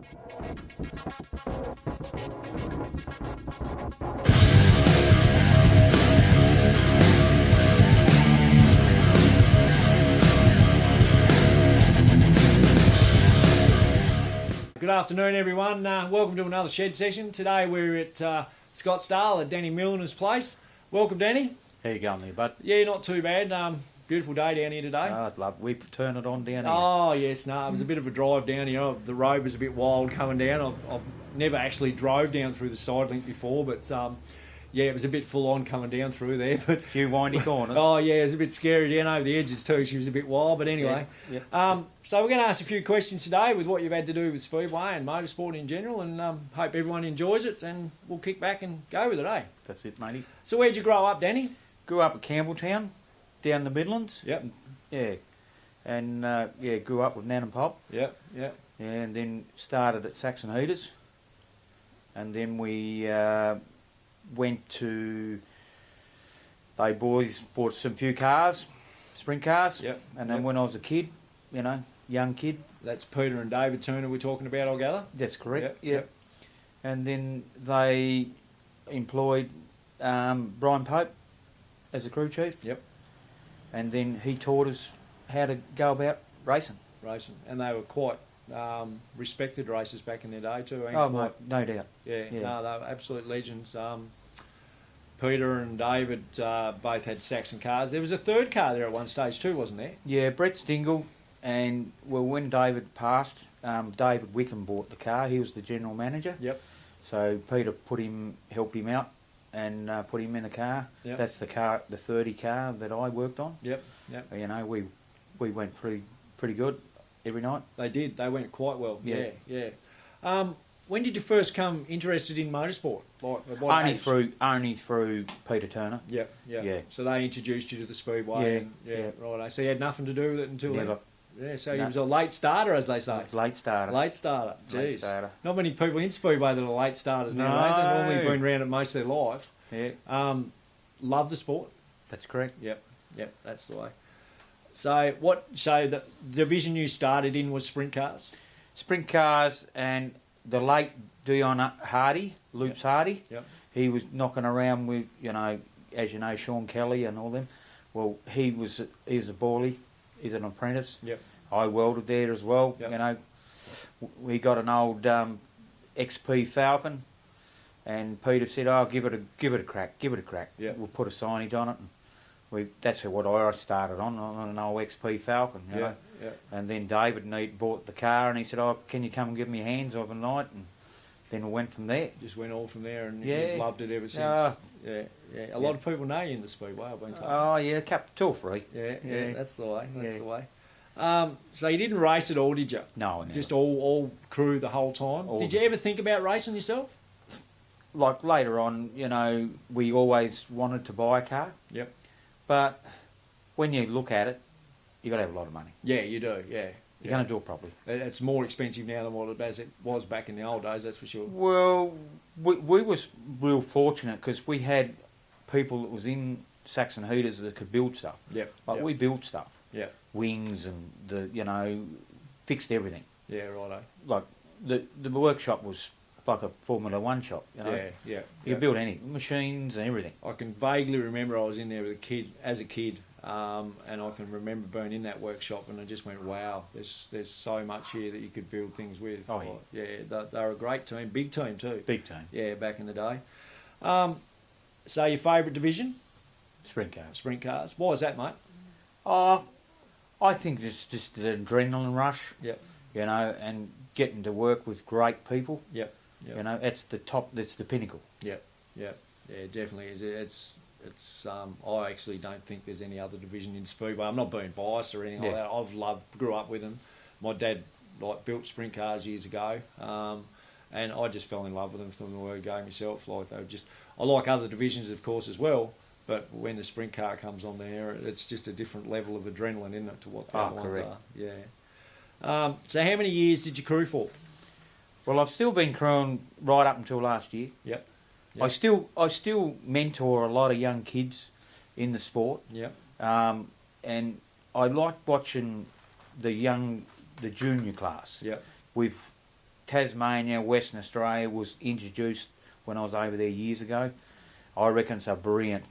Good afternoon, everyone. Welcome to another shed session. Today we're at Scottsdale at Danny Milner's place. Welcome, Danny. How you going there, bud? Yeah, not too bad. Beautiful day down here today. Oh, I'd love. We turn it on down here. Oh yes, no, it was a bit of a drive down here. The road was a bit wild coming down. I've never actually drove down through the side link before, but yeah, it was a bit full on coming down through there. But a few windy corners. Oh yeah, it was a bit scary down over the edges too. She was a bit wild, but anyway. Yeah. So we're going to ask a few questions today with what you've had to do with Speedway and motorsport in general, and hope everyone enjoys it. And we'll kick back and go with it, eh? That's it, matey. So where'd you grow up, Danny? Grew up at Campbelltown, down the Midlands. Yep. Yeah. And grew up with Nan and Pop. Yep. And then started at Saxon Heaters. And then we went to. They boys bought some few cars, sprint cars. Yep. And then when I was a kid, young kid. That's Peter and David Turner we're talking about, I gather? That's correct. Yep. And then they employed Brian Pope as a crew chief. Yep. And then he taught us how to go about racing. And they were quite respected racers back in their day too. Oh, mate, no doubt. Yeah, no, they were absolute legends. Peter and David both had Saxon cars. There was a third car there at one stage too, wasn't there? Yeah, Brett Stingle, and well, when David passed, David Wickham bought the car. He was the general manager. Yep. So Peter helped him out, and put him in a car. Yep. That's the car, the 30 car that I worked on. Yep. We went pretty good every night. They did. They went quite well. Yeah. When did you first come interested in motorsport? Only through Peter Turner. Yep. Yeah. So they introduced you to the Speedway. Yeah. Right. So you had nothing to do with it until Never. then. Yeah. So he was a late starter, as they say. Late starter. Jeez. Late starter. Not many people in Speedway that are late starters No. nowadays. They've normally been around it most of their life. Yeah. Love the sport. That's correct. Yep. That's the way. So the division you started in was sprint cars? Sprint cars, and the late Dion Hardy, Loops Hardy. Yep. He was knocking around with, as you know, Sean Kelly and all them. Well, he's a Borley. He's an apprentice. Yep. I welded there as well. Yep. We got an old XP Falcon, and Peter said, "Oh, give it a crack. Yep. We'll put a signage on it." And that's what I started on an old XP Falcon. You know? Yeah. And then David bought the car, and he said, "Oh, can you come and give me hands overnight?" And then we went from there. Just went all from there, and Yeah. you've loved it ever since. A lot of people know you in the Speedway, I've been told. Oh yeah, two or three. Yeah, that's the way. The way. So you didn't race at all, did you? No, never. Just all crew the whole time. Did you ever think about racing yourself? Like later on, we always wanted to buy a car. Yep. But when you look at it, you got to have a lot of money. Yeah, you do. Yeah. You're going to do it properly. It's more expensive now than what it was back in the old days. That's for sure. Well, we was real fortunate because we had people that was in Saxon Heaters that could build stuff. Yep. We built stuff. Yeah. Wings and fixed everything. Yeah, righto. Like the workshop was like a Formula One shop. Yeah. You build any machines and everything. I can vaguely remember I was in there as a kid, and I can remember being in that workshop, and I just went, "Wow, there's so much here that you could build things with." Oh yeah. They're a great team, big team too. Big team. Yeah, back in the day. So your favourite division? Sprint cars. Sprint cars. Why is that, mate? I think it's just the adrenaline rush. Yep. And getting to work with great people. Yep. It's the top. That's the pinnacle. Yep. Yeah, it definitely is. It's. I actually don't think there's any other division in Speedway. I'm not being biased or anything like that. Grew up with them. My dad built sprint cars years ago, and I just fell in love with them from the word go myself. I like other divisions, of course, as well. But when the sprint car comes on there, it's just a different level of adrenaline, isn't it, to what the other ones are? Yeah. So how many years did you crew for? Well, I've still been crewing right up until last year. Yep. I still mentor a lot of young kids in the sport. Yep. And I like watching the junior class. Yep. With Tasmania, Western Australia was introduced when I was over there years ago. I reckon it's a brilliant,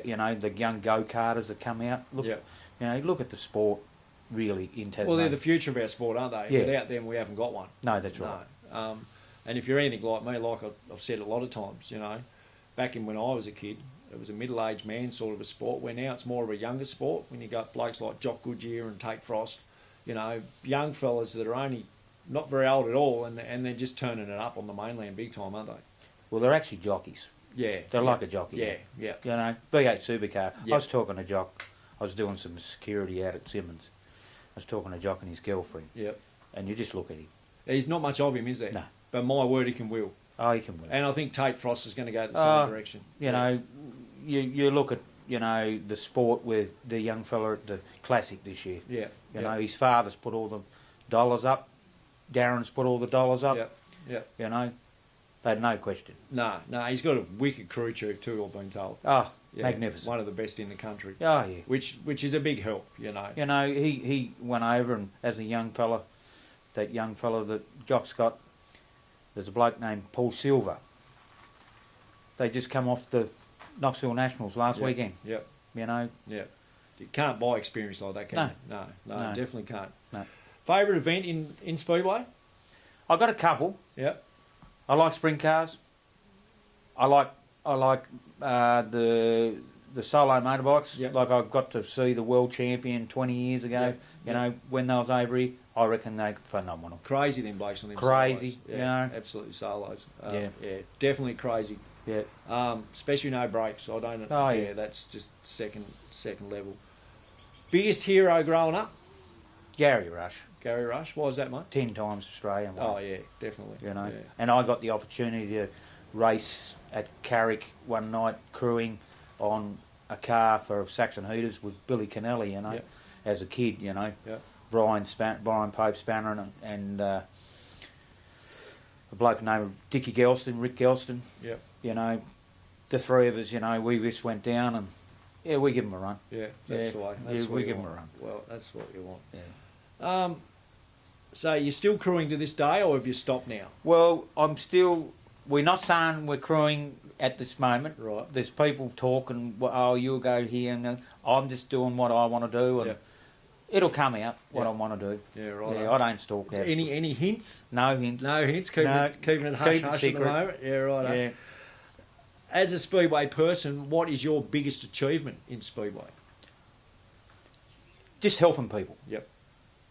you know, the young go-karters that come out. Look, Yep. you know, look at the sport really in Tasmania. Well, they're the future of our sport, aren't they? Yeah. Without them, we haven't got one. No, that's right. No. And if you're anything like me, like I've said a lot of times, you know, back in when I was a kid, it was a middle-aged man sort of a sport, where now it's more of a younger sport when you got blokes like Jock Goodyear and Tate Frost, you know, young fellas that are only not very old at all, and they're just turning it up on the mainland big time, aren't they? Well, they're actually jockeys. Yeah. They're like a jockey. Yeah, yeah. You know, V8 supercar. Yep. I was talking to Jock. I was doing some security out at Simmons. I was talking to Jock and his girlfriend. Yep. And you just look at him. There's not much of him, is there? No. But my word, he can wheel. Oh, he can win. And I think Tate Frost is going to go the same direction. You know, you look at, you know, the sport with the young fella at the Classic this year. Yeah. You know, his father's put all the dollars up. Darren's put all the dollars up. Yep. Yep. You know, they had no question. No, he's got a wicked crew chief too, I've been told. Oh, Yeah, magnificent. One of the best in the country. Oh, yeah. Which is a big help, you know. You know, he went over and as a young fella, that young fella that Jock's got, there's a bloke named Paul Silver. They just come off the Knoxville Nationals last weekend. Yep. You know. Yeah. You can't buy experience like that, can No. you? No, definitely can't. No. Favourite event in Speedway? I got a couple. Yep. I like sprint cars. I like the solo motorbikes. Yep. Like I got to see the world champion 20 years ago. Yep. You know, when they was over here, I reckon they're phenomenal. Crazy them blokes on them Crazy, solos. you know. Absolutely solos. Yeah. Yeah, definitely crazy. Yeah. Especially no brakes. I don't. Oh, yeah. That's just second level. Biggest hero growing up? Gary Rush, Gary Rush. Why was that, mate? 10 times Australian. Oh yeah, definitely. You know, Yeah. and I got the opportunity to race at Carrick one night, crewing on a car for Saxon Hooters with Billy Kennelly. You know, Yep. as a kid. You know, Yep. Brian Pope Spanner and a bloke named Rick Gelston. Yep. You know, the three of us. You know, we just went down and we give them a run. Yeah, that's Yeah. the way. Yeah, That's what we you give 'em a want. run. Well, that's what you want. Yeah. So you're still crewing to this day, or have you stopped now? Well, we're not saying we're crewing at this moment. Right. There's people talking, oh, you'll go here, and I'm just doing what I want to do, and Yep. it'll come out what Yep. I want to do. Yeah, right. Yeah, I don't stalk that. Any hints? No hints. No hints. Keeping No, it keep hush it hush at secret. the moment. Yeah, right. Yeah. As a Speedway person, what is your biggest achievement in Speedway? Just helping people. Yep.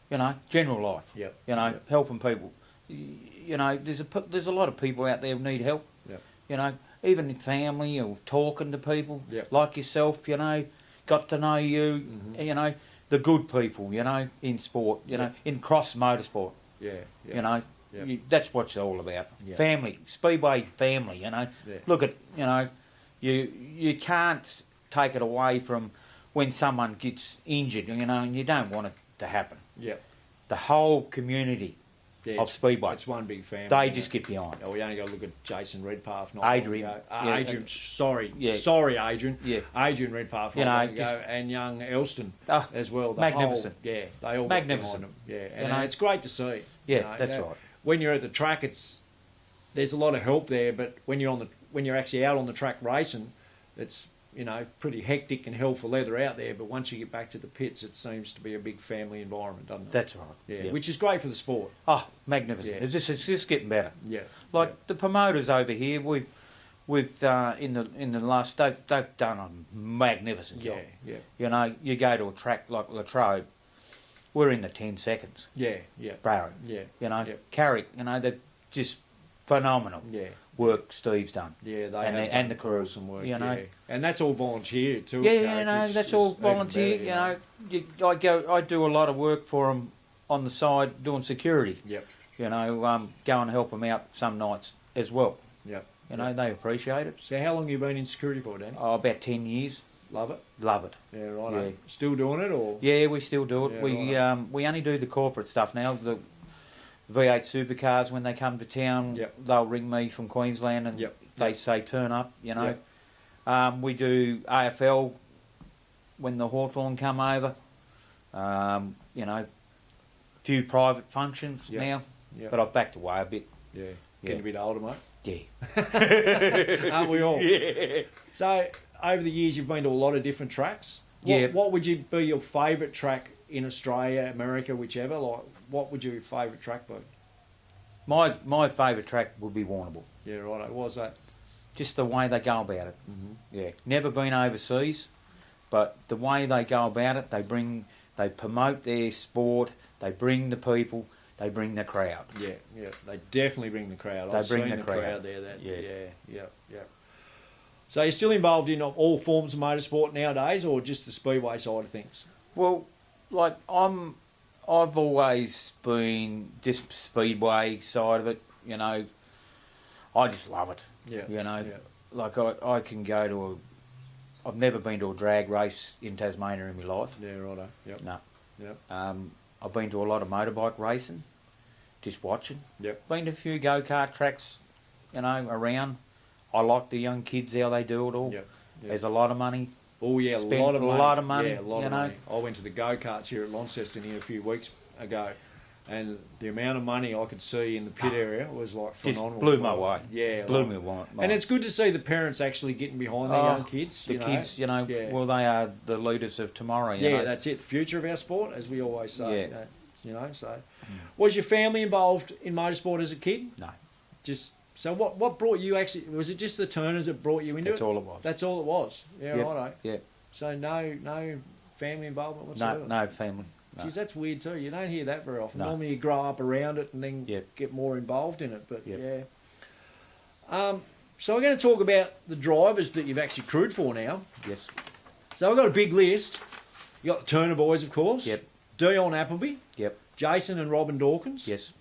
You know, general life. Yep. You know, Yep. helping people. You know, there's a lot of people out there who need help. Yep. You know, even in family or talking to people Yep. like yourself. You know, got to know you. Mhm. You know, the good people. You know, in sport. You know, in cross motorsport. Yeah. Yeah. You know, Yep. that's what it's all about. Yeah. Family, Speedway family. You know, Yeah. look at you can't take it away from when someone gets injured. You know, and you don't want it to happen. Yep. The whole community Yeah, of Speedway, it's one big family. they isn't just it? get behind. Oh, we only got to look at Jason Redpath. Not Adrian. long ago. Yeah. Adrian. Sorry. Yeah. Sorry, Adrian. Yeah. Adrian Redpath. You not know, long ago, just- and young Elston Oh, as well. The magnificent. Whole, yeah, they all Magnificent. got behind them. Yeah, and know, it's great to see. Yeah, you know, that's that- right. When you're at the track, there's a lot of help there, but when you're actually out on the track racing, it's pretty hectic and hell for leather out there. But once you get back to the pits, it seems to be a big family environment, doesn't it? That's right. Yeah, which is great for the sport. Oh, magnificent. Yeah. It's just getting better. Yeah, Like the promoters over here, we've in the last they've done a magnificent job. yeah, You know, you go to a track like Latrobe, we're in the 10 seconds. yeah. Bro, Yeah, you know, yeah. Carrick, you know, they're just phenomenal yeah. work Steve's done. Yeah, they And have and the done crew, awesome work. you know. yeah. And that's all volunteer too. Yeah, Carrick, you know, which that's is all even volunteer. better, You know, I do a lot of work for them on the side doing security. Yep, You know, go and help them out some nights as well. yep. You know, they appreciate it. So how long have you been in security for, Dan? Oh, about 10 years. Love it. Love it. Yeah, right. Yeah. Still doing it, or? Yeah, we still do it. Yeah, We only do the corporate stuff now. The V8 supercars, when they come to town, Yep. they'll ring me from Queensland and Yep. they say turn up, you know. We do AFL when the Hawthorn come over. You know, a few private functions Yep. now. yeah. But I've backed away a bit. Yeah. Yeah. Getting a bit older, mate. Yeah. Aren't we all? Yeah. So, over the years, you've been to a lot of different tracks. Yeah. What would you be your favourite track in Australia, America, whichever? Like, what would your favourite track be? My favourite track would be Warrnambool. Yeah, right. What was that? Just the way they go about it. Mm-hmm. Yeah. Never been overseas, but the way they go about it, they promote their sport, they bring the people, they bring the crowd. Yeah, yeah. They definitely bring the crowd. They I've bring seen the the crowd crowd. there. Yeah. Yeah. So you're still involved in all forms of motorsport nowadays, or just the speedway side of things? Well, like I've always been just speedway side of it. You know, I just love it. Yeah. You know, Yeah. like I can go to I've never been to a drag race in Tasmania in my life. Yeah, righto. Yep. No. Yep. I've been to a lot of motorbike racing, just watching. Yep. Been to a few go-kart tracks, you know, around. I like the young kids, how they do it all. Yep. Yep. There's a lot of money. Oh yeah, Spent a lot of money. a lot of money, Yeah, a lot you of know. money. I went to the go-karts here at Launceston here a few weeks ago, and the amount of money I could see in the pit area was like Just phenomenal. blew my way. Yeah, Blew like- me away. And it's good to see the parents actually getting behind their young kids. The you know. kids, you know, Yeah. well, they are the leaders of tomorrow. You Yeah, know. that's it. Future of our sport, as we always say. Yeah. You know, so was your family involved in motorsport as a kid? No, Just so what brought you actually? Was it just the Turners that brought you into that's it? all it was. That's all it was. Yeah, Yep. righto. Yeah, So no family involvement whatsoever. no family. No. Geez, that's weird too. You don't hear that very often. No. Normally you grow up around it and then Yep. get more involved in it. But Yep. yeah. So we're going to talk about the drivers that you've actually crewed for now. Yes. So I've got a big list. You got the Turner boys, of course. Yep. Dion Appleby. Yep. Jason and Robin Dawkins. Yes.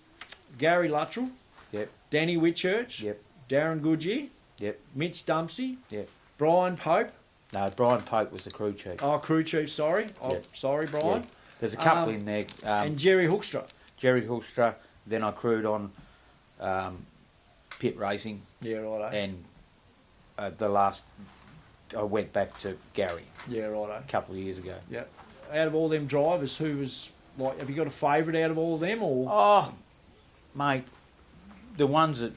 Gary Luttrell. Yep. Danny Whitchurch. Yep. Darren Goodyear. Yep. Mitch Dumpsey. Yep. Brian Pope. No, Brian Pope was the crew chief. Oh, crew chief, sorry. Oh, Yep. sorry, Brian. Yeah. There's a couple in there. And Jerry Hoekstra. Jerry Hulstra. Then I crewed on pit racing, Yeah, righto. and the last I went back to Gary Yeah, righto. a couple of years ago. Yeah. Out of all them drivers, who was like? Have you got a favourite out of all of them, or? Oh, mate, the ones that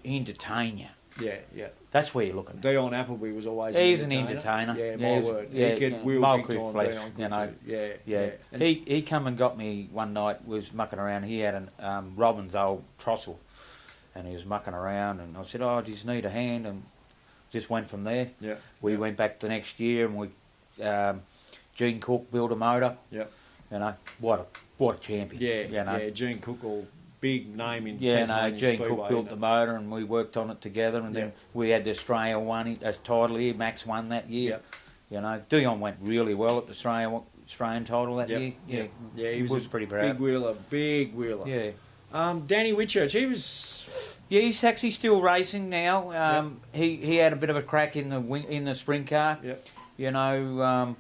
entertain you. Yeah, yeah. That's where you're looking. Dion Appleby was always. He's an entertainer. Yeah, Yeah, my word. yeah, He could yeah. wheel Mile big quick time. flash, Dion could you know. too. Yeah, Yeah, And he come and got me one night. Was mucking around. He had an Robin's old Trossel, and he was mucking around. And I said, "Oh, I just need a hand," and just went from there. yeah. We went back the next year, and we Gene Cook built a motor. Yeah. You know what a champion. Yeah, you know. yeah. Gene Cook, all big name in Yeah, no, Tasmanian Gene Speedway, Cook built isn't the it? motor, and we worked on it together. And then Yeah. we had the Australia title here. Max won that year. Yeah. You know, Dion went really well at the Australian title that Yep, year. yep. Yeah, he was, was a pretty proud. Big wheeler. Yeah, Danny Whitchurch, he was. yeah, he's actually still racing now. He had a bit of a crack in the sprint car. Yep. You know,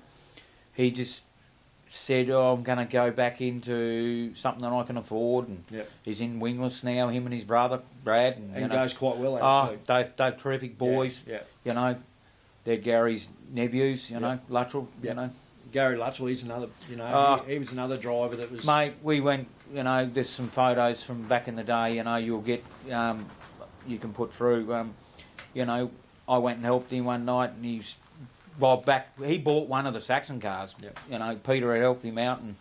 he just said, "Oh, I'm going to go back into something that I can afford." And Yep. he's in wingless now. Him and his brother Brad. And, And you know, goes quite well at it too. they're terrific boys. Yeah. You know, they're Gary's nephews. You know, Luttrell. Yeah. You know, Gary Luttrell, he's another. You know, Oh. he was another driver that was. mate, we went. You know, there's some photos from back in the day. You know, you'll get. You can put through. You know, I went and helped him one night, and he's. Well, he bought one of the Saxon cars. Yep. You know, Peter had helped him out, and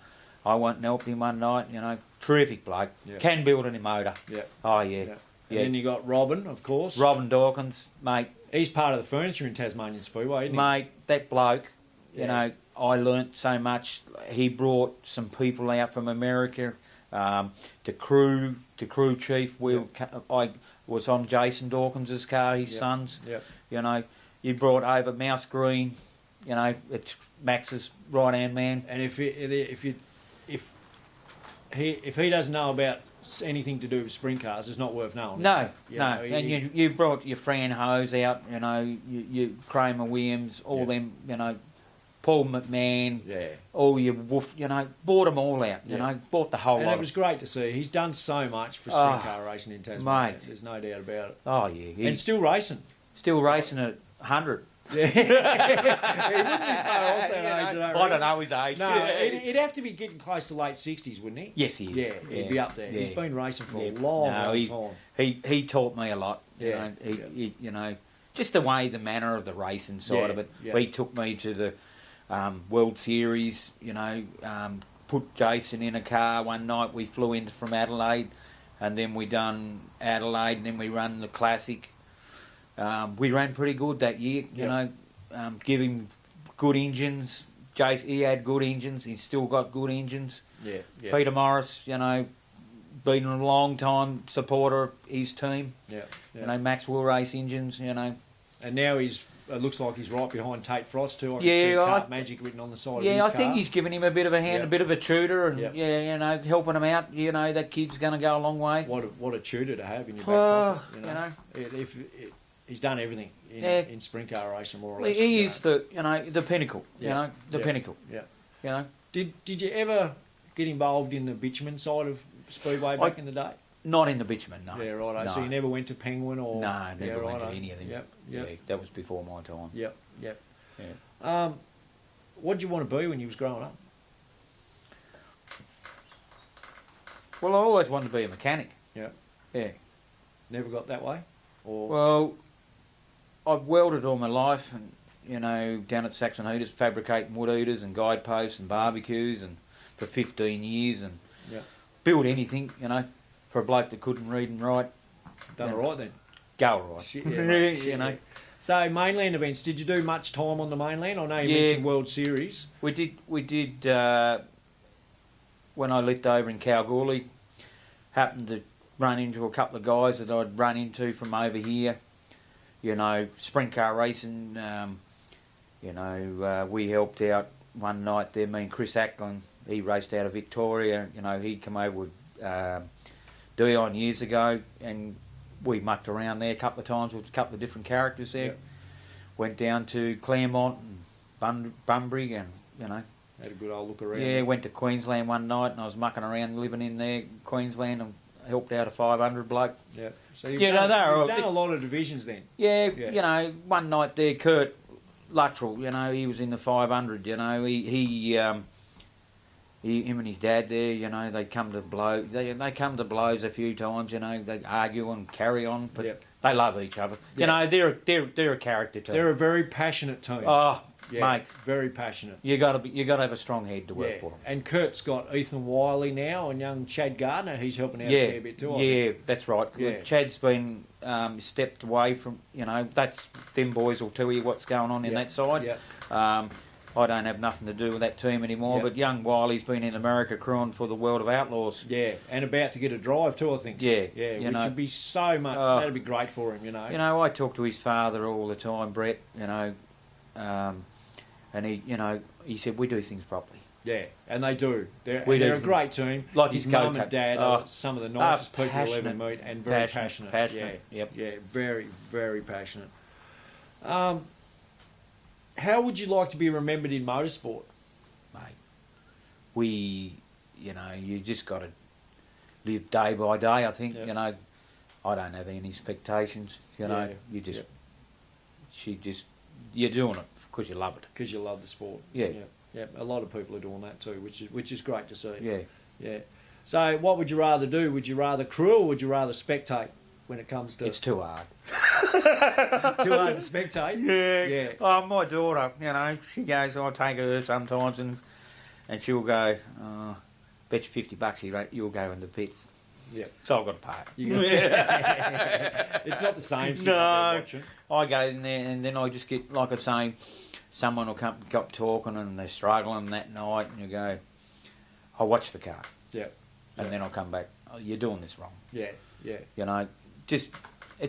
I went and helped him one night. You know, terrific bloke. Yep. Can build any motor. Yeah. Oh yeah. Yeah. Yeah. And then you got Robin, of course. Robin Dawkins, mate. He's part of the furniture in Tasmanian Speedway, isn't he? Mate, that bloke. Yeah. You know, I learnt so much. He brought some people out from America. The crew chief. I was on Jason Dawkins' car, his Yep. sons. Yep. You know, you brought over Mouse Green. You know, it's Max's right hand man. And if he doesn't know about anything to do with sprint cars, it's not worth knowing. No, You no. know, And you brought your Fran Hose out. You know, you Kramer Williams, all Yeah. them. You know, Paul McMahon. Yeah. All your Wolf. You know, bought them all out. You Yeah. know, bought the whole And lot. it was great to see. He's done so much for sprint car racing in Tasmania. mate. There's no doubt about it. Oh yeah, And still racing. still racing at 100. Yeah. He wouldn't be far off that age. I don't know his age. No, he'd have to be getting close to late 60s, wouldn't he? Yes, he is. Yeah, he'd be up there. Yeah. He's been racing for a long time. He taught me a lot. Yeah. You know, just the manner of the racing side of it. Yeah. He took me to the World Series, you know, put Jason in a car one night. We flew in from Adelaide, and then we done Adelaide, and then we run the Classic. We ran pretty good that year, you know, give him good engines. Jason, he had good engines. He's still got good engines. Yeah. Peter Morris, you know, been a long time supporter of his team. Yeah. You know, Maxwell Race engines, you know. And now it looks like he's right behind Tate Frost too. I can see Kart Magic written on the side of his car. I think he's given him a bit of a hand, a bit of a tutor, and you know, helping him out. You know, that kid's going to go a long way. What a tutor to have in your back pocket. You know. If he's done everything in sprint car racing, more or less. He is the pinnacle. You know, the pinnacle. Yeah. You know. Did you ever get involved in the bitumen side of Speedway back in the day? Not in the bitumen, no. Yeah, right. No. So you never went to Penguin or? No, never went to any of them. Yep. Yeah, that was before my time. Yep. Yeah. What did you want to be when you was growing up? Well, I always wanted to be a mechanic. Yeah. Yeah. Never got that way? Or? Well, I've welded all my life, and you know, down at Saxon Heaters, fabricating wood heaters and guideposts and barbecues, and for 15 years, and build anything, you know, for a bloke that couldn't read and write. Done all right then. Go all right. Shit, mate, you know. So mainland events, did you do much time on the mainland? I know you mentioned World Series. We did. When I lived over in Kalgoorlie, happened to run into a couple of guys that I'd run into from over here. You know, sprint car racing. You know, we helped out one night there. Me and Chris Ackland. He raced out of Victoria. You know, he come over with Dion years ago, and we mucked around there a couple of times with a couple of different characters there. Yep. Went down to Claremont and Bunbury, and you know, had a good old look around. Yeah, went to Queensland one night, and I was mucking around living in there, Queensland, and helped out a 500 bloke. Yeah. So you've done a lot of divisions then. Yeah, you know, one night there, Kurt Luttrell, you know, he was in the 500. You know, him and his dad there, you know, they come to blows. They come to blows a few times. You know, they argue and carry on, but they love each other. You know, they're a character too. They're a very passionate team. Oh, mate, very passionate. You got to have a strong head to work for them. And Kurt's got Ethan Wiley now, and young Chad Gardner. He's helping out a fair bit too. Yeah, that's right. Yeah. Chad's been stepped away from. You know, that's them boys will tell you what's going on in that side. Yeah. I don't have nothing to do with that team anymore, but young Wiley's been in America crewing for the World of Outlaws. Yeah, and about to get a drive too, I think. Yeah, which would be so much. That'd be great for him, you know. You know, I talk to his father all the time, Brett. You know, and he, you know, he said we do things properly. Yeah, and they do. They're a great team. Like his mum and dad are some of the nicest people you'll ever meet, and very passionate. Yeah, very, very passionate. How would you like to be remembered in motorsport? Mate, you know, you just got to live day by day, I think. You know, I don't have any expectations, you know. You just, you're doing it because you love it. Because you love the sport. Yeah. A lot of people are doing that too, which is great to see. Yeah. So what would you rather do? Would you rather crew or would you rather spectate when it comes to... It's too hard. Too hard to spectate? Yeah. Oh, my daughter, you know, she goes, I take her sometimes and she'll go, bet you $50 you'll go in the pits. Yeah. So I've got to pay it. It's not the same. No. I go in there and then I just get, like I say, someone will come got talking and they're struggling that night and you go, I'll watch the car. Yeah. And then I'll come back, you're doing this wrong. Yeah. You know, it's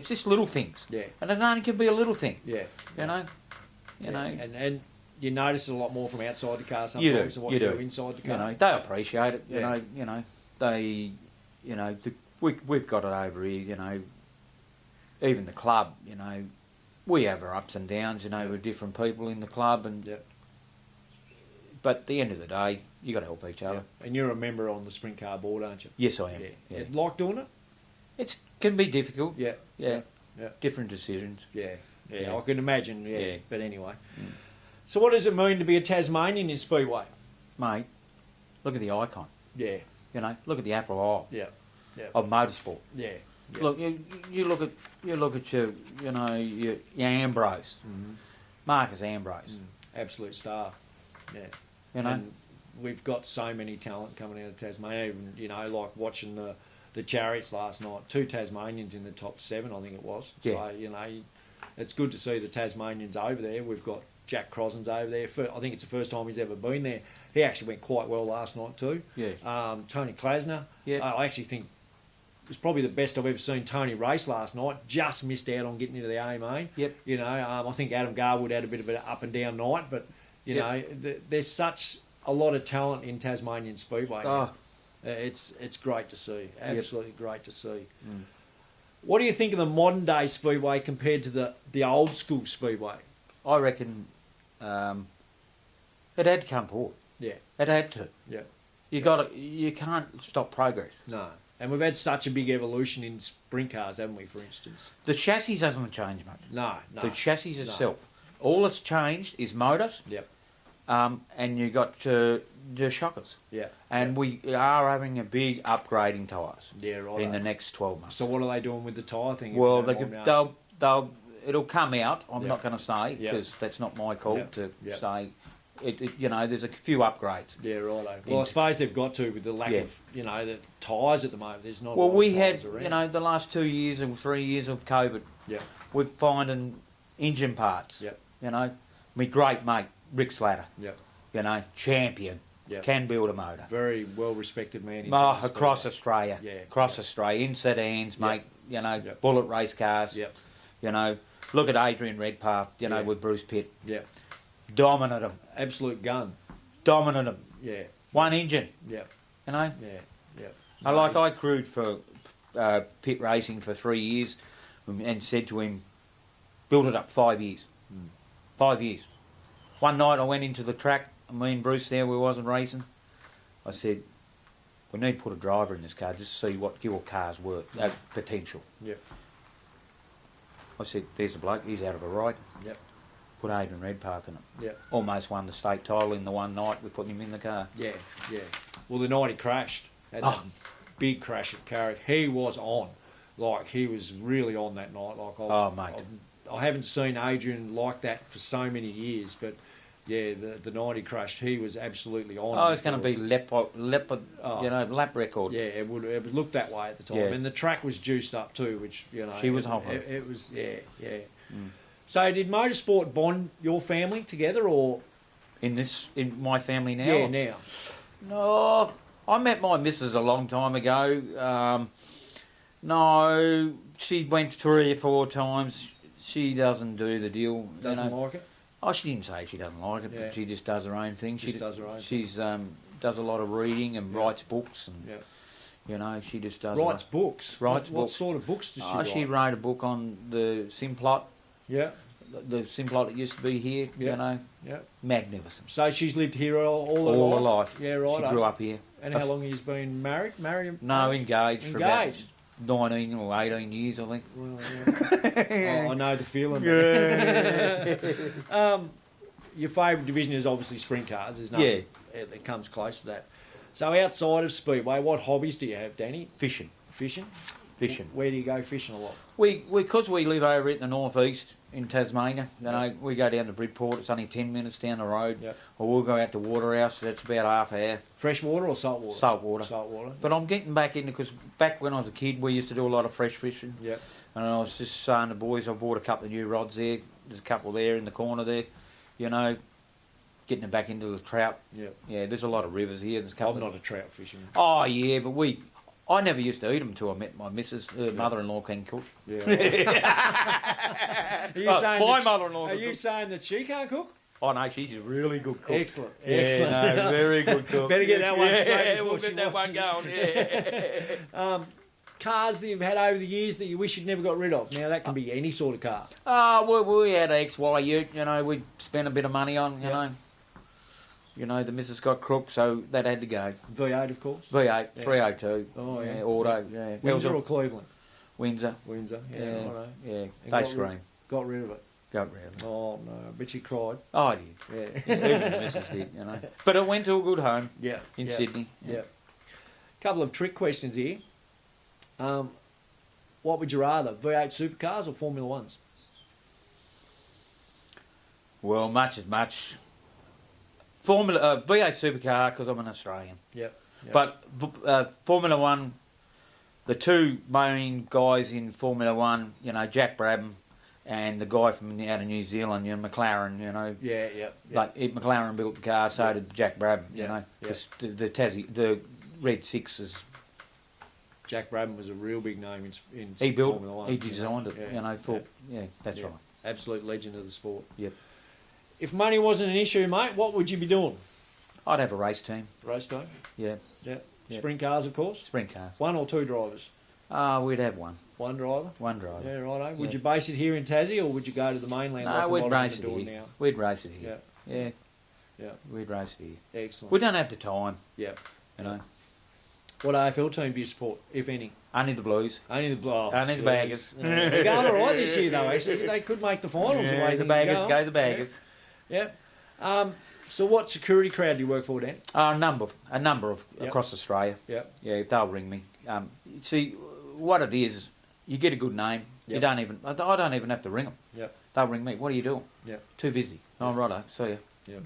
just little things. Yeah. And it only can be a little thing. Yeah. You know? And you notice it a lot more from outside the car sometimes than what you do inside the car. You know, they appreciate it. You know, they, you know, we've got it over here. You know, even the club. You know, we have our ups and downs. You know, with different people in the club, and but at the end of the day, you got to help each other. And you're a member on the sprint car board, aren't you? Yes, I am. Yeah. Like doing it? It can be difficult. Yeah. Different decisions. Yeah. Yeah, I can imagine. Yeah, Yeah. but anyway. So what does it mean to be a Tasmanian in Speedway? Mate, look at the icon. Yeah, You know, look at the apple yeah, eye of motorsport. yeah. Yeah. Look, you look at your Ambrose, Marcus Ambrose. Absolute star. Yeah. You know, And we've got so many talent coming out of Tasmania. Even, you know, like watching the Chariots last night. 2 Tasmanians in the top 7, I think it was. Yeah. So, you know, it's good to see the Tasmanians over there. We've got Jack Crossan's over there. I think it's the first time he's ever been there. He actually went quite well last night too. Yeah. Tony Klasner. Yeah. I actually think it was probably the best I've ever seen Tony race last night. Just missed out on getting into the A main. Yep. You know, I think Adam Garwood had a bit of an up and down night, but you know, there's such a lot of talent in Tasmanian Speedway. Oh. It's great to see. Absolutely great to see. What do you think of the modern day Speedway compared to the old school Speedway? I reckon it had to come forward. Yeah. It had to. Yeah. You can't stop progress. No. And we've had such a big evolution in sprint cars, haven't we, for instance? The chassis hasn't changed much. No. The chassis itself. All that's changed is motors. Yep. And you got the shockers. Yeah. And we are having a big upgrading tyres. Yeah, right. In the next 12 months. So what are they doing with the tyre thing? Well, it'll come out. I'm not going to say because Yep. that's not my call to Yep. say. You know, there's a few upgrades. Yeah, righto. Well, I suppose they've got to with the lack of, you know, the tyres at the moment. There's not. Well, a lot we of had, tyres around. you know, the last 2 years or 3 years of COVID. Yeah. We're finding engine parts. Yep. You know, my great mate Rick Slatter. Yep. You know, champion. Yep. Can build a motor. Very well respected man. In Across Australia. Yeah. Across Australia, in sedans, mate. You know, Yep. bullet race cars. Yep. You know, look at Adrian Redpath. You know, Yeah. with Bruce Pitt. Yeah. Dominant him. Absolute gun. Dominant him. Yeah. One engine. Yeah. You know. Yeah. Yeah. I crewed for Pitt Racing for 3 years, and said to him, build it up 5 years. 5 years. One night I went into the track, and me and Bruce there, we wasn't racing. I said, we need to put a driver in this car just to see what your car's worth, potential. Yep. I said, there's a bloke, he's out of a ride. Yep. Put Adrian Redpath in it. Yep. Almost won the state title in the one night we put him in the car. Yeah. Yeah. Well, the night he crashed, had that big crash at Carrick, he was on. Like, he was really on that night. Like, mate. I haven't seen Adrian like that for so many years, but yeah, the night he crashed, he was absolutely on. Oh, it's going to be lap record. Yeah, it would look that way at the time, Yeah. and the track was juiced up too, which She was hot. It was yeah. So did motorsport bond your family together, or In my family now? yeah, now? No, I met my missus a long time ago. No, she went 3 or 4 times. She doesn't do the deal. Doesn't like it. Oh, she didn't say she doesn't like it, Yeah. but she just does her own thing. Just does her own She's does a lot of reading and writes books, and Yeah. you know, she just does. Writes books. Writes What books. sort of books does she write? She wrote a book on the Simplot. Yeah. The Simplot that used to be here. Yeah. You know, Yeah. magnificent. So she's lived here all All her life. Yeah, right. She grew up here. And how long have you been married? No, engaged for about Engaged. 19 or 18 years, I think. Well, yeah. Oh, I know the feeling. Your favourite division is obviously sprint cars. There's nothing that comes close to that. So outside of Speedway, what hobbies do you have, Danny? Fishing. Fishing? Fishing. Where do you go fishing a lot? Because we live over at the northeast in Tasmania, you know, we go down to Bridport, it's only 10 minutes down the road. Yep. Or we'll go out to Waterhouse, that's about half an hour. Fresh water or salt water? Salt water. Salt water. But I'm getting back into, because back when I was a kid, we used to do a lot of fresh fishing. Yep. And I was just saying to the boys, I bought a couple of new rods there. There's a couple there in the corner there. You know, getting it back into the trout. Yep. Yeah, there's a lot of rivers here. There's a couple I'm not a trout fisherman. Oh, yeah, but I never used to eat them until I met my missus. Mother-in-law can cook. Yeah. Right. My mother-in-law Are you saying that she can't cook? Oh, no, she's a really good cook. Excellent. Yeah, Excellent. no, very good cook. Better get that one straight. Yeah, we'll before get she that one watches. going, yeah. Cars that you've had over the years that you wish you'd never got rid of. Now, that can be any sort of car. We had an XY Ute, you know, we spent a bit of money on, you know. You know, the missus got crook, so that had to go. V8, of course. V8, 302. Oh, yeah. Auto, yeah. Windsor or Cleveland? Windsor. Windsor, Yeah, righto. yeah. And They scream. Got rid of it. Goat rally. Oh, no, I bet you cried. Oh, I did. Yeah. Even the missus did, But it went to a good home Yeah. in yeah. Sydney. Yeah. Couple of trick questions here. What would you rather, V8 supercars or Formula Ones? Well, much as much. V8 supercar because I'm an Australian. Yep. But Formula One, the two main guys in Formula One, Jack Brabham and the guy from out of New Zealand, McLaren, Yeah. like McLaren built the car, so did Jack Brabham, Yeah. the Red Six is. Jack Brabham was a real big name in He built, Formula One. he designed it, that's Yeah. right. Absolute legend of the sport. Yep. If money wasn't an issue, mate, what would you be doing? I'd have a race team. Race team? Yeah. Yeah. Yeah. Sprint cars, of course? Sprint cars. One or two drivers? We'd have one. One driver? One driver. Yeah, righto. Would Yeah. you base it here in Tassie or would you go to the mainland No, like a we'd lot race of it them are doing here. now? We'd race it here. Yeah. Yeah. We'd race it here. Excellent. We don't have the time, Yeah. What What AFL team do you support, if any? Only the Blues. Only the Blues. Only the Baggers. Yeah. They're going all right this year, though, actually. They could make the finals the way the things Baggers, are go going. the Baggers. Yeah. So what security crowd do you work for, Dan? A number of Yep. across Australia. Yep. Yeah, they'll ring me. See, what it is, you get a good name. You Yep. don't even. I don't even have to ring them. Yep. They'll ring me. What are you doing? Yep. Too busy. Oh, righto. See ya. Yep.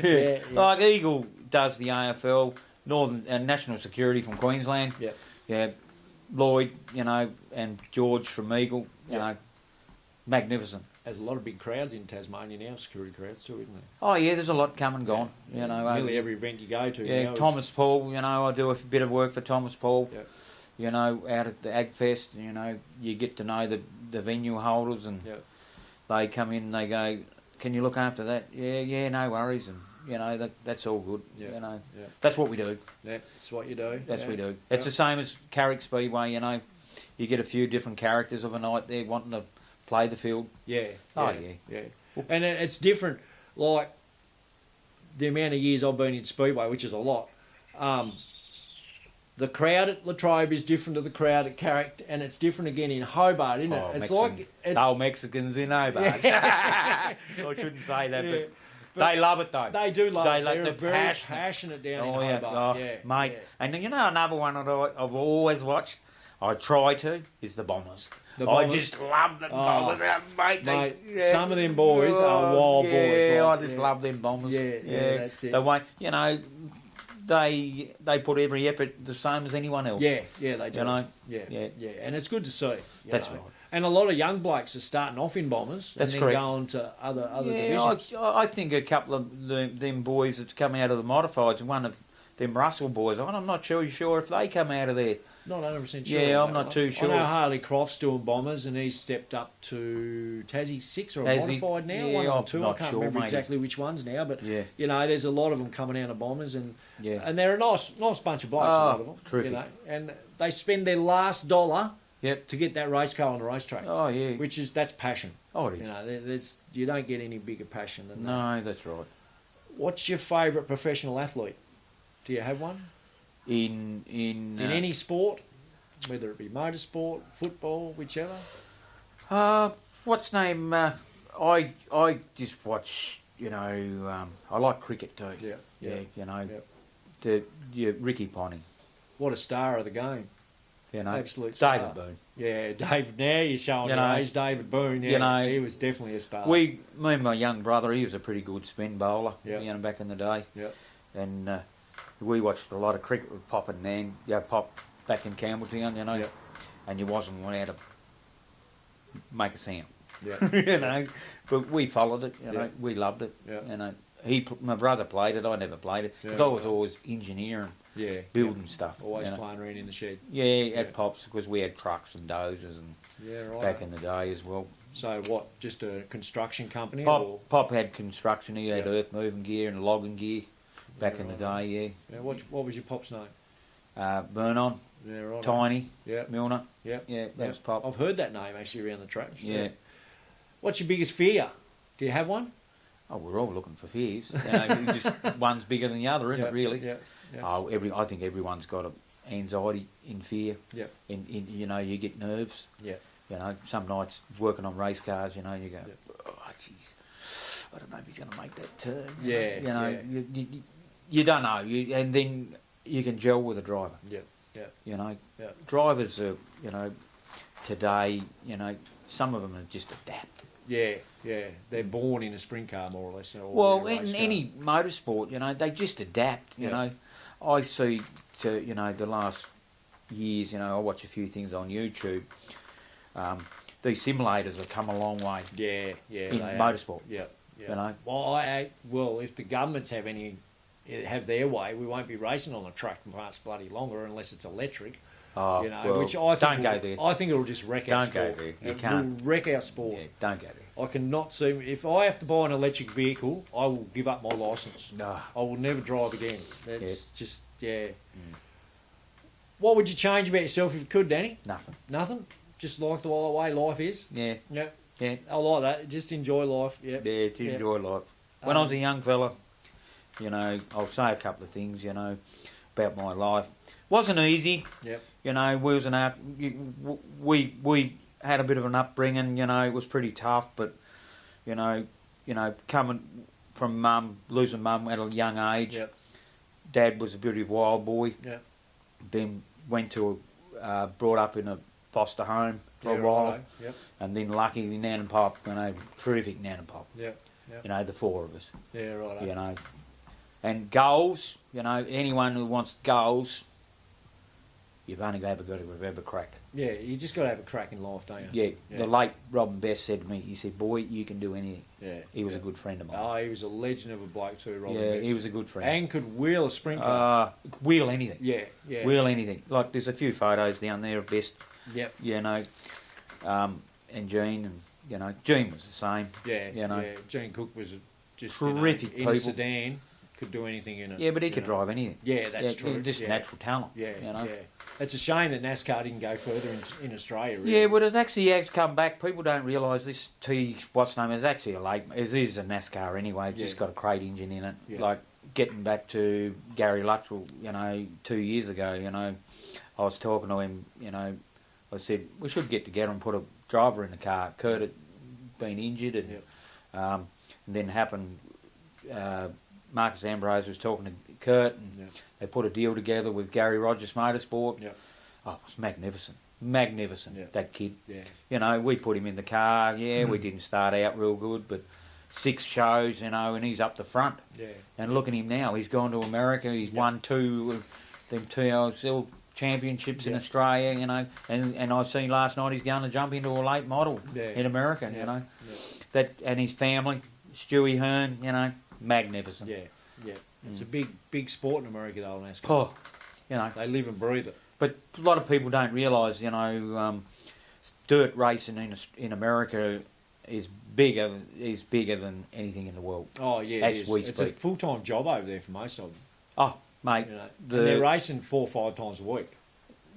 Yeah. Like Eagle does the AFL, Northern National Security from Queensland. Yep. Yeah, Lloyd, and George from Eagle. You know, magnificent. There's a lot of big crowds in Tasmania now, security crowds too, isn't there? Oh yeah, there's a lot come and gone. Nearly every event you go to. Yeah, now Thomas Paul. I do a bit of work for Thomas Paul. Yep. Out at the Agfest. You get to know the venue holders, and Yep. they come in. And they go, "Can you look after that?" Yeah, no worries. And that's all good. Yeah. That's what we do. That's what you do. That's what we do. It's the same as Carrick Speedway. You get a few different characters of a night there wanting to play the field. Yeah. Oh, yeah. And it's different, like the amount of years I've been in Speedway, which is a lot. The crowd at Latrobe is different to the crowd at Carrick, and it's different again in Hobart, isn't it? It's Mexicans. like old Mexicans in Hobart. I shouldn't say that, but they love it though. They do love it. They're the very passionate down in Hobart. Mate. Yeah. And another one that I've always watched, I try to, is the Bombers. The Bombers? I just love the Bombers, mate. Some of them boys are wild boys. Yeah, like, I just love them Bombers. Yeah, that's it. The way, they put every effort the same as anyone else. Yeah, they do. Yeah. And it's good to see. That's right. And a lot of young blokes are starting off in Bombers That's and then correct. going to other divisions. I think a couple of them boys that's come out of the modifieds, one of them Russell boys, I'm not sure if they come out of there. Not 100% sure. Yeah, on I'm that not one. too sure. I know Harley Croft's doing Bombers and he's stepped up to Tassie 6 or a modified now. Yeah, one or I'm two. I not can't sure, remember maybe. exactly which ones now, but Yeah. there's a lot of them coming out of Bombers and they're a nice bunch of blokes, a Oh, lot of them. terrific. And they spend their last dollar Yep. to get that race car on the racetrack. Oh, yeah. That's passion. Oh, it is. You don't get any bigger passion than that. No, that's right. What's your favourite professional athlete? Do you have one? In any sport, whether it be motorsport, football, whichever. what's name? I just watch. I like cricket too. Yeah. Ricky Ponting. What a star of the game. Absolute star. David Boone. Yeah, David. Now you're showing your age. David Boone. Yeah, he was definitely a star. Me and my young brother, he was a pretty good spin bowler. Yeah. Back in the day. Yeah. And we watched a lot of cricket with Pop and Nan. Pop back in Campbelltown. Yeah. And you wasn't allowed to make a sound. Yeah. But we followed it. Yeah. We loved it. Yeah. My brother played it. I never played it because I was always engineering, building stuff. Always playing around in the shed. Yeah, at Pops because we had trucks and dozers and right. back in the day as well. So what? Just a construction company? Pop had construction. He had Yeah. earth moving gear and logging gear back in the day. Yeah. What was your pop's name? Vernon, Yeah, right. Tiny, Yeah. Milner. Yeah. Yeah, that was Pop. I've heard that name actually around the traps. Yeah. What's your biggest fear? Do you have one? Oh, we're all looking for fears. Just one's bigger than the other, isn't it? Really? Yeah. Oh, I think everyone's got anxiety in fear. Yeah. You get nerves. Yeah. You know, some nights working on race cars, you know, you go, Yep. oh, geez, I don't know if he's going to make that turn. Yeah, You know, yeah. you don't know. And then you can gel with a driver. Yep, yep, You know, yep. drivers are, you know, today, you know, some of them are just adapt. Yeah, yeah. They're born in a sprint car, more or less. Or Well, a race in car. any motorsport, you know, they just adapt. You know, I see you know, the last years, you know, I watch a few things on YouTube. These simulators have come a long way. Yeah, yeah. In motorsport. Yeah, yeah. You know. Well, if the governments have their way, we won't be racing on a track much bloody longer unless it's electric. Oh, you know, well, which I think don't go there. I think it'll just wreck our Don't sport. go there. You It can't. will wreck our sport. Yeah, don't go there. I cannot see if I have to buy an electric vehicle, I will give up my licence. No. I will never drive again. That's Yeah. just What would you change about yourself if you could, Danny? Nothing. Nothing. Just like the way life is. Yeah. Yeah. Yeah. I like that. Just enjoy life. Yeah. Yeah, to enjoy life. When I was a young fella, you know, I'll say a couple of things, you know, about my life. Wasn't easy. Yep. You know, we had a bit of an upbringing. You know, it was pretty tough. But you know, coming from mum, losing mum at a young age. Yep. Dad was a bit of a wild boy. Yep. Then went to brought up in a foster home for a while, Righto. Yep. and then luckily Nan and Pop, you know, terrific Nan and Pop. Yep. Yep. You know, the four of us. Yeah. Right. You know, and goals. You know, anyone who wants goals, you've only got to have a crack. Yeah. You just got to have a crack in life, don't you? Yeah. The late Robin Best said to me, he said, "Boy, you can do anything." Yeah. He was a good friend of mine. Oh, he was a legend of a bloke too, Robin. Yeah, Best. he was a good friend. And could wheel a sprint car. Wheel anything. Yeah. Yeah. Wheel anything. Like there's a few photos down there of Best. Yep. You know, and Gene, and you know, Gene was the same. Yeah. You know. Yeah. Gene Cook was just Terrific in people. a sedan. Could do anything in it. Yeah, but he could drive anything. Yeah, that's true. Just natural talent. Yeah, you know. yeah. It's a shame that NASCAR didn't go further in Australia. Really. Yeah, but it actually has come back. People don't realise this what's name is actually it is a NASCAR anyway. It's just got a crate engine in it. Yeah. Like getting back to Gary Luttrell, you know, 2 years ago, you know, I was talking to him, you know, I said we should get together and put a driver in the car. Kurt had been injured, and then happened. Marcus Ambrose was talking to Kurt, and they put a deal together with Gary Rogers Motorsport. Yep. Oh, it was magnificent. Magnificent, that kid. Yeah. You know, we put him in the car. Yeah, we didn't start out real good, but 6 shows, you know, and he's up the front. Yeah. And look at him now. He's gone to America. He's won 2 of them TLC championships in Australia, you know. And I seen last night he's going to jump into a late model in America, you know. Yeah. And his family, Stewie Hearn, you know. Magnificent. Yeah, yeah. It's a big sport in America, though, NASCAR. Oh, you know. They live and breathe it. But a lot of people don't realise, you know, dirt racing in America is bigger than anything in the world. Oh, yeah, it's a full-time job over there for most of them. Oh, mate. You know, and they're racing 4 or 5 times a week.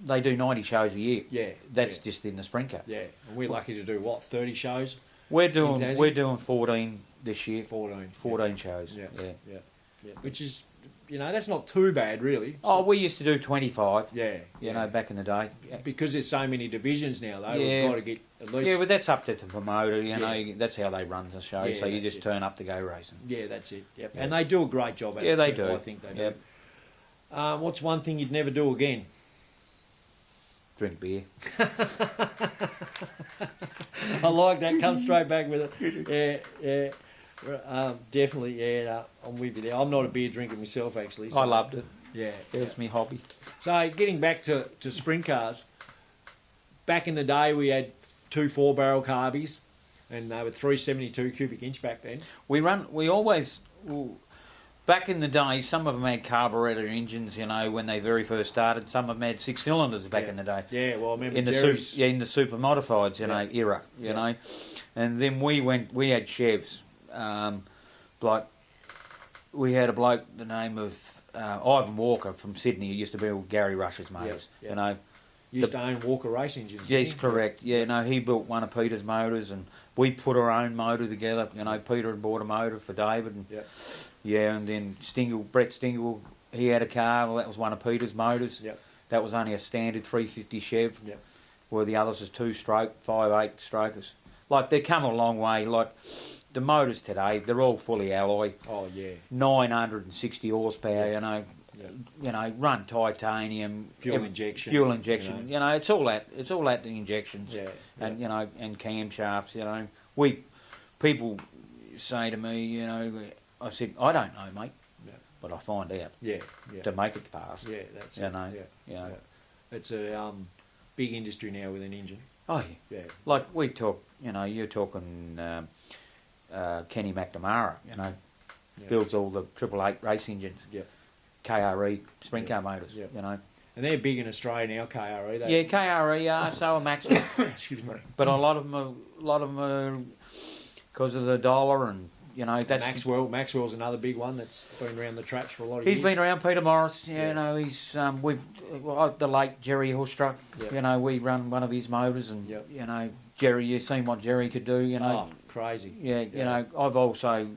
They do 90 shows a year. Yeah. That's just in the sprint car. Yeah, and we're lucky to do, 30 shows? We're doing 14 this year. 14 shows. Yeah. Which is, you know, that's not too bad, really. Oh, we used to do 25. Yeah. You know, back in the day. Because there's so many divisions now, though, we've got to get at least... Yeah, but that's up to the promoter, you know, that's how they run the show, so you just turn up to go racing. Yeah, that's it. Yep. Yeah. And they do a great job at it. Yeah, they do. I think they do. What's one thing you'd never do again? Drink beer. I like that. Come straight back with it. Yeah. Definitely. Yeah, I'm with you there. I'm not a beer drinker myself, actually. So, I loved it. Yeah. It was my hobby. So getting back to sprint cars, back in the day we had 2 4-barrel carbies, and they were 372 cubic inch back then. Back in the day, some of them had carburetor engines, you know, when they very first started. Some of them had 6 cylinders back in the day. Yeah, well, I remember in the super modifieds, you know, era, you know. And then we had Chevs. Like, we had a bloke, the name of Ivan Walker from Sydney, who used to build Gary Rush's motors, you know. Used to own Walker race engines. Yes, correct. Yeah, no, he built one of Peter's motors, and we put our own motor together. You know, Peter had bought a motor for David, and and then Brett Stingle, he had a car. Well, that was one of Peter's motors. Yep. That was only a standard 350 Chev. Yep. where the others are 2-stroke, 5/8 strokers. Like, they've come a long way. Like, the motors today, they're all fully alloy. Oh, yeah. 960 horsepower, you know. Yeah. You know, run titanium. Fuel injection. Fuel injection. You know, it's all that. It's all that, the injections. Yeah. And, you know, and camshafts, you know. People say to me, you know, I said, I don't know, mate. Yeah. But I find out. Yeah. Yeah. To make it fast. Yeah, that's you it. know, Yeah. you know. Yeah. It's a big industry now with an engine. Oh, yeah. Yeah. Like, we talk, you know, you're talking Kenny McNamara, you know, builds all the 888 race engines. Yeah. KRE sprint car motors, you know. And they're big in Australia now, KRE. Yeah, KRE are, so are Maxwell. Excuse me. But a lot of them are because of the dollar, and you know that's Maxwell's another big one that's been around the traps for a lot of he's years. been around. Peter Morris, you know, he's the late Jerry Horstruck. Yep. You know, we run one of his motors, and you know, Jerry, you've seen what Jerry could do. You know, crazy. Yeah, you know, I've also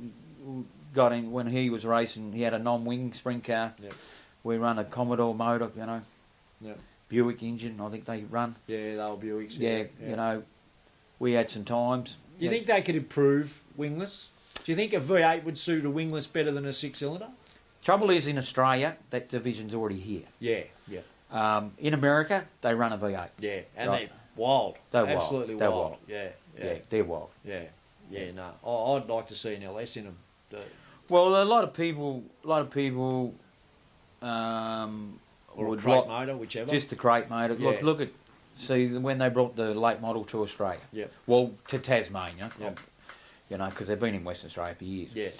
got in when he was racing. He had a non-wing sprint car. Yep. We run a Commodore motor. You know, Buick engine. I think they run. Yeah, they were Buicks. Yeah, you know, we had some times. Do you think they could improve wingless? Do you think a V8 would suit a wingless better than a 6-cylinder? Trouble is, in Australia, that division's already here. Yeah, yeah. In America, they run a V8. Yeah, and right. they're wild. They're absolutely wild. wild. Yeah, they're wild. Yeah, no. I'd like to see an LS in them. Well, a lot of people or a crate motor, whichever. Just the crate motor. Yeah. Look at, see, when they brought the late model to Australia. Yeah. Well, to Tasmania. Yeah. You know, because they've been in Western Australia for years. Yeah.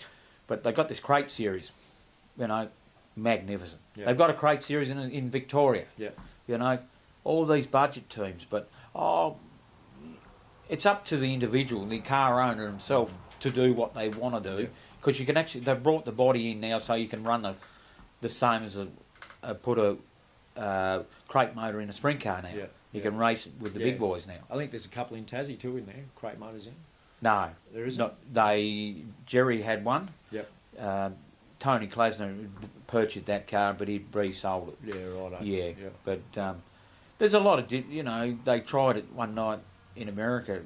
But they got this crate series. You know, magnificent. Yeah. They've got a crate series in Victoria. Yeah. You know, all these budget teams, but it's up to the individual, the car owner himself, to do what they want to do. Because you can actually, they've brought the body in now, so you can run the same as put a crate motor in a sprint car now. Yeah. You can race it with the big boys now. I think there's a couple in Tassie too in there, crate motors in. No, there isn't. Not, Jerry had one. Yep. Tony Klasner purchased that car, but he resold it. Yeah, right. Yeah, but there's a lot of, you know, they tried it one night in America.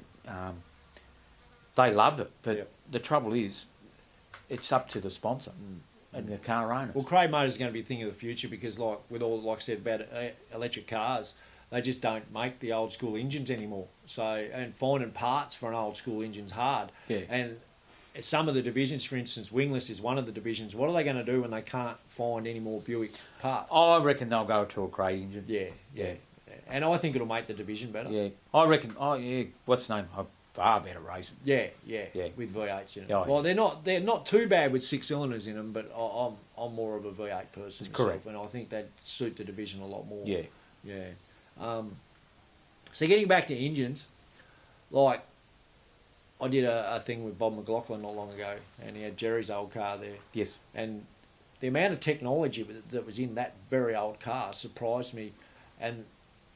They loved it, but the trouble is, it's up to the sponsor and the car owner. Well, crate motors are going to be a thing of the future because, like with all, like I said about electric cars, they just don't make the old school engines anymore. So, and finding parts for an old school engine's hard. Yeah. And some of the divisions, for instance, wingless is one of the divisions. What are they going to do when they can't find any more Buick parts? I reckon they'll go to a crate engine. Yeah. And I think it'll make the division better. Yeah, I reckon. What's the name? Far better racing. Yeah. With V8s in them. Oh, well, they're not too bad with 6 cylinders in them, but I'm more of a V8 person myself, correct, and I think they'd suit the division a lot more. Yeah. So getting back to engines, like I did a thing with Bob McLaughlin not long ago, and he had Jerry's old car there. Yes. And the amount of technology that was in that very old car surprised me, and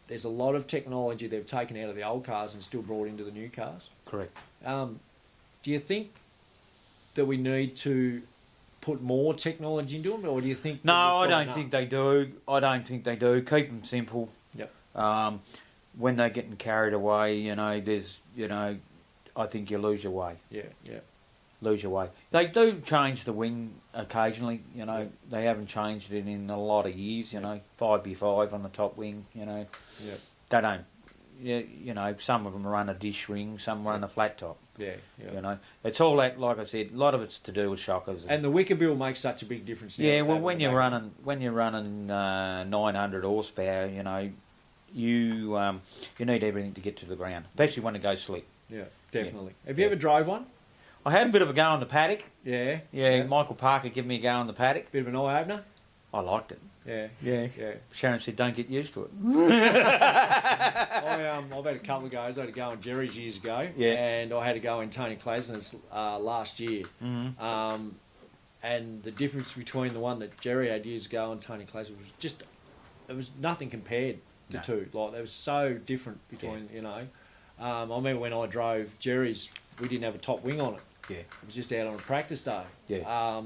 there's a lot of technology they've taken out of the old cars and still brought into the new cars. Correct. Do you think that we need to put more technology into them, or do you think... No, I don't think they do. I don't think they do. Keep them simple. Yep. When they're getting carried away, you know, I think you lose your way. Yeah. Lose your way. They do change the wing occasionally, you know. Yep. They haven't changed it in a lot of years, you know. 5x5 on the top wing, you know. Yeah. They don't. You know, some of them run a dish ring, some run a flat top. Yeah. You know, it's all that. Like I said, a lot of it's to do with shockers. And the wicker bill makes such a big difference now. Yeah, well, when you're running 900 horsepower, you know, you need everything to get to the ground, especially when it goes slick. Yeah, definitely. Yeah. Have you ever drove one? I had a bit of a go on the paddock. Yeah. Michael Parker gave me a go on the paddock. Bit of an eye opener. I liked it. Yeah. Sharon said, "Don't get used to it." I've had a couple of goes. I had a go on Jerry's years ago, yeah, and I had a go in Tony Klasner's last year. Mm-hmm. And the difference between the one that Jerry had years ago and Tony Klasner was just, it was nothing compared to the two. Like, they were so different between, you know. I remember when I drove Jerry's, we didn't have a top wing on it. Yeah. It was just out on a practice day. Yeah.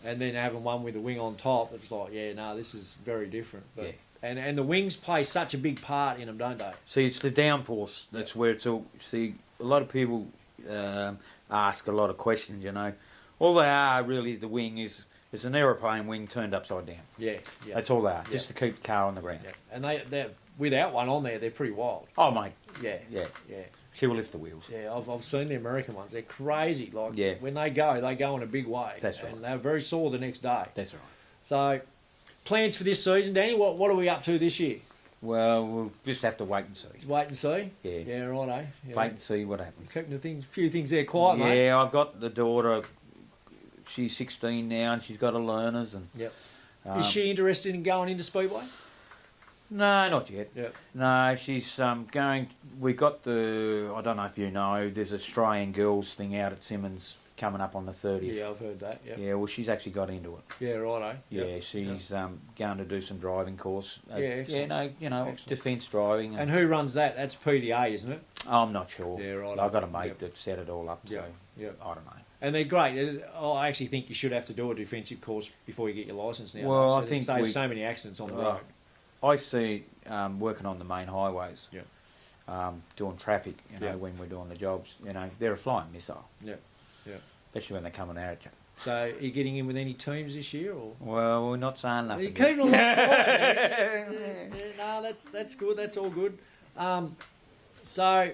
And then having one with a wing on top, it was like, this is very different. But And the wings play such a big part in them, don't they? See, it's the downforce. That's where it's all. See, a lot of people ask a lot of questions. You know, all they are really the wing is an aeroplane wing turned upside down. Yeah. That's all they are, just to keep the car on the ground. Yeah. And they're without one on there, they're pretty wild. Oh, mate. Yeah. Yeah. Yeah. She will lift the wheels. Yeah, I've seen the American ones. They're crazy. Like Yeah. when they go in a big way. That's right. And they're very sore the next day. That's right. So, plans for this season, Danny? What are we up to this year? Well, we'll just have to wait and see. Wait and see. Yeah. Yeah, right. Yeah. Wait and see what happens. Keeping few things there quiet, mate. Yeah, I've got the daughter. She's 16 now, and she's got her learners. And Yep. Is she interested in going into Speedway? No, not yet. Yep. No, she's going. We got the. I don't know if you know. There's Australian girls thing out at Simmons coming up on the 30th. Yeah, I've heard that. Yep. Yeah, well, she's actually got into it. Yeah, right. Yeah, she's going to do some driving course. Yeah, excellent. Yeah, no, you know, Excellent. defence driving. And who runs that? That's PDA, isn't it? I'm not sure. Yeah, right. I've got a mate that set it all up. So Yeah. I don't know. And they're great. I actually think you should have to do a defensive course before you get your licence now. Well, so I think it saves so many accidents on the road. I see working on the main highways. Yeah. Doing traffic, you know, Yeah. when we're doing the jobs, you know, they're a flying missile. Yeah. Yeah. Especially when they're coming out at you. So, are you getting in with any teams this year, or? Well, we're not saying Are nothing. you keeping on yeah, no, that's good. That's all good. So,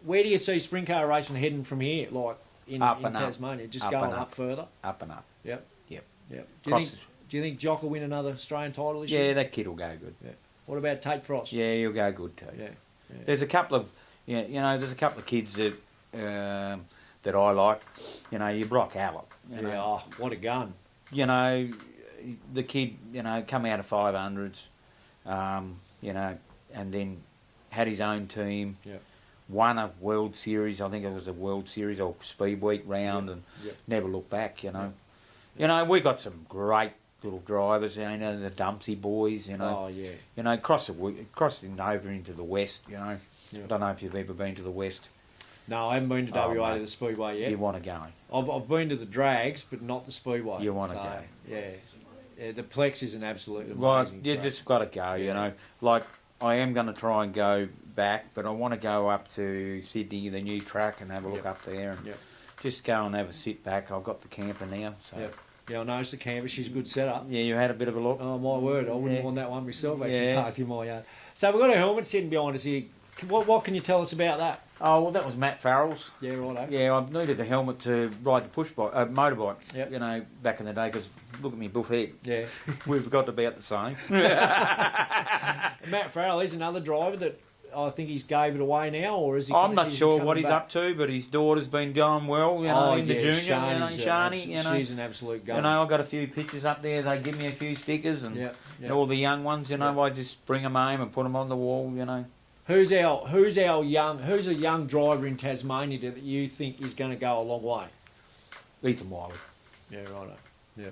where do you see sprint car racing heading from here? Like in Tasmania, just up going and up further. Up and up. Yep. Yep. Yep. Cross Do you think Jock will win another Australian title this Yeah, year? that kid will go good. Yeah. What about Tate Frost? Yeah, he'll go good too. Yeah. There's a couple of, you know, there's a couple of kids that that I like. You know, your Brock Allop. You know, Oh, what a gun! you know, the kid, you know, come out of 500s, you know, and then had his own team. Yeah. Won a World Series, I think it was a World Series or Speed Week round, and never looked back. You know, we got some great little drivers. You know, the Dumpsy boys. You know, Oh yeah. you know, crossing over into the west. You know, I don't know if you've ever been to the west. No, I haven't been to WA to the Speedway yet. You want to go? I've been to the drags, but not the Speedway. You want to go? Yeah. The Plex is an absolute amazing Well, you track. just got to go. You know, like I am going to try and go back, but I want to go up to Sydney, the new track, and have a look up there, and just go and have a sit back. I've got the camper now, so. Yeah, I noticed the camper. She's a good setup. Yeah, you had a bit of a look. Oh my word, I wouldn't want that one myself. Actually, Yeah. parked in my yard. So we've got a helmet sitting behind us here. What can you tell us about that? Oh, well, that was Matt Farrell's. Yeah, righto. Yeah, I needed the helmet to ride the motorbike, Yep. you know, back in the day, because look at me buff head. Yeah. We've got about the same. Matt Farrell, he's another driver that I think he's gave it away now, or is he? I'm not sure what he's back? up to, but his daughter's been going well, you know, in the junior, Shani, you know. She's an absolute gun. You know, I've got a few pictures up there. They give me a few stickers, and all the young ones, you know, I just bring them home and put them on the wall, you know. Who's a young driver in Tasmania that you think is going to go a long way? Ethan Wiley. Yeah, righto. Yeah,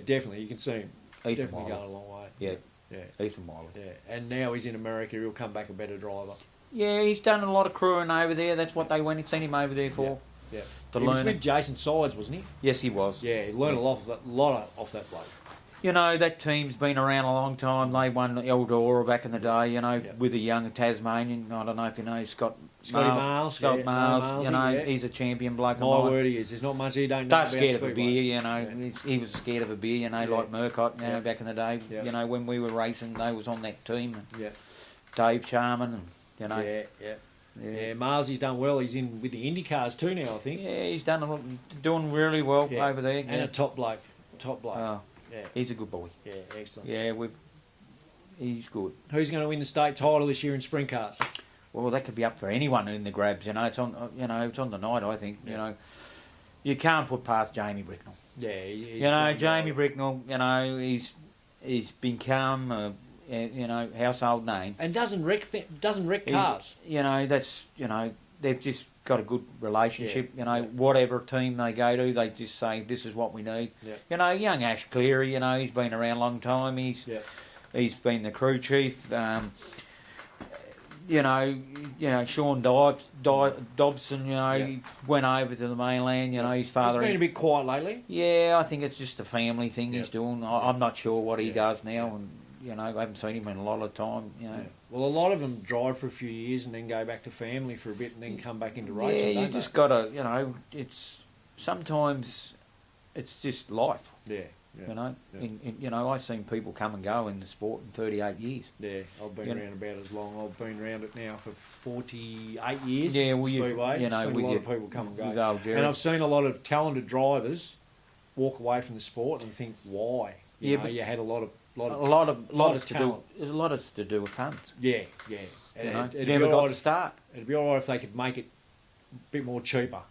definitely. You can see him. Ethan Definitely Wiley. going a long way. Yeah. Yeah. Ethan Wiley. Yeah. And now he's in America. He'll come back a better driver. Yeah, he's done a lot of crewing over there. That's what they went and sent him over there for. Yeah. To He was learn. with Jason Sides, wasn't he? Yes, he was. Yeah, he learned a lot off that bloke. You know, that team's been around a long time. They won Eldora back in the day, you know, with a young Tasmanian. I don't know if you know Scotty Miles. Scott Miles, you know, he's a champion bloke of My mine. word, he is. There's not much he don't know They're about scared of a Speedway. beer, you know. He was scared of a beer, you know, like Murcott, you know, back in the day. Yeah. You know, when we were racing, they was on that team. And Yeah. Dave Charman, and, you know. Yeah, Marsley's done well. He's in with the Indy cars too now, I think. Yeah, he's doing really well over there. And a top bloke. Oh, Yeah. he's a good boy. Yeah, excellent. Yeah, he's good. Who's going to win the state title this year in sprint cars? Well, that could be up for anyone in the grabs. You know, it's on the night. I think. You know, you can't put past Jamie Bricknell. Yeah, he's you know, Jamie Bricknell. You know, he's become a household name. And doesn't wreck cars. You know, they've just got a good relationship. You know, whatever team they go to, they just say this is what we need. Yeah. You know, young Ash Cleary. You know, he's been around a long time. He's been the crew chief. You know, Sean Dobson, you know, he went over to the mainland, you know, his father... He's been a bit quiet lately. Yeah, I think it's just a family thing he's doing. I'm not sure what he does now, and I haven't seen him in a lot of time. Yeah. Well, a lot of them drive for a few years and then go back to family for a bit and then come back into racing. Yeah, you just got to, it's sometimes it's just life. Yeah. I've seen people come and go in the sport in 38 years. Yeah, I've been around about as long. I've been around it now for 48 years. Yeah, well, Speedway. I've seen a lot of people come and go. And I've seen a lot of talented drivers walk away from the sport and think, why? You had a lot of talent. There's a lot of to do with funds. Yeah. You never got to start. It'd be all right if they could make it a bit more cheaper,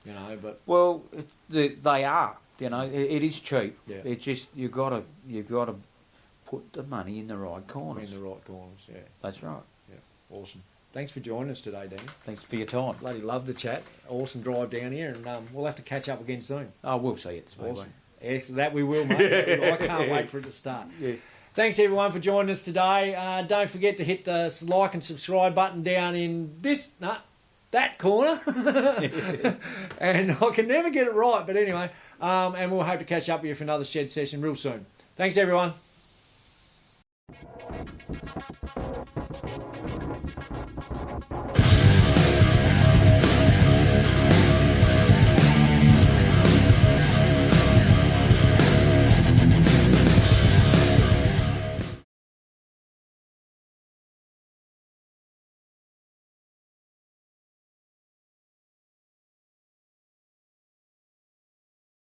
but... Well, they are. It is cheap. Yeah. It's just you've got to put the money in the right corners. In the right corners, yeah. That's right. Yeah, awesome. Thanks for joining us today, Danny. Thanks for your time. Bloody love the chat. Awesome drive down here, and we'll have to catch up again soon. Oh, we'll see you at the Speedway. Awesome. Yeah, that we will, mate. I can't wait for it to start. Yeah. Thanks, everyone, for joining us today. Don't forget to hit the like and subscribe button down in that corner. And I can never get it right, but anyway. And we'll hope to catch up with you for another shed session real soon. Thanks, everyone.